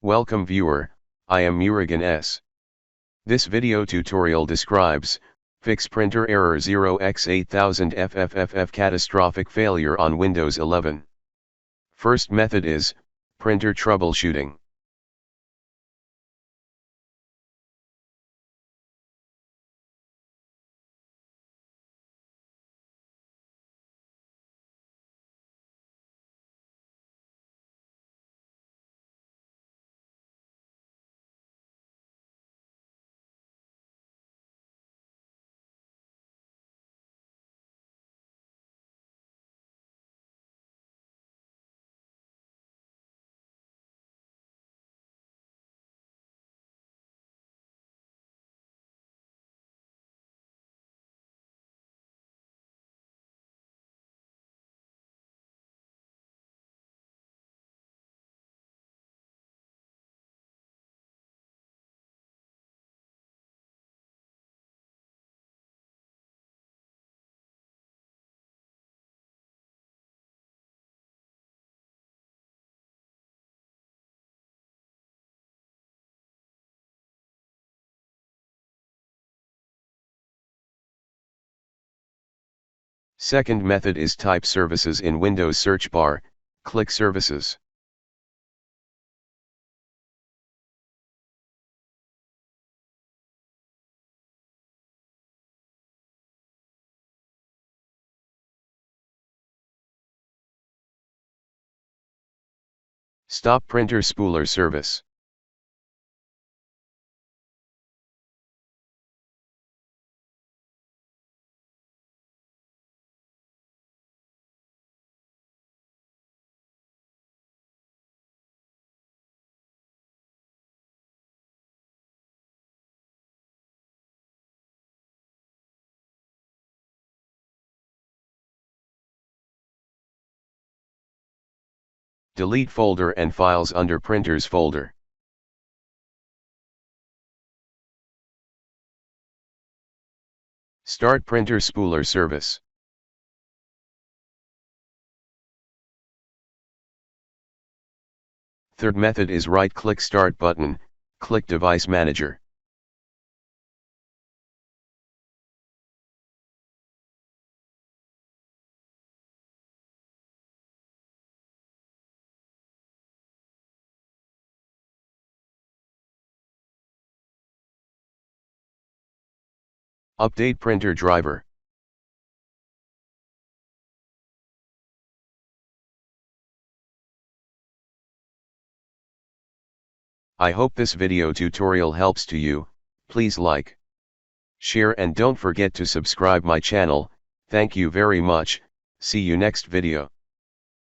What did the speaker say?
Welcome viewer, I am Murugan S. This video tutorial describes, fix printer error 0x8000FFFF catastrophic failure on Windows 11. First method is, printer troubleshooting. Second method is type services in Windows search bar, click services. Stop printer spooler service. Delete folder and files under printers folder. Start printer spooler service. Third method is right-click Start button, click Device Manager. Update printer driver. I hope this video tutorial helps to you. Please like, share and don't forget to subscribe my channel. Thank you very much. See you next video.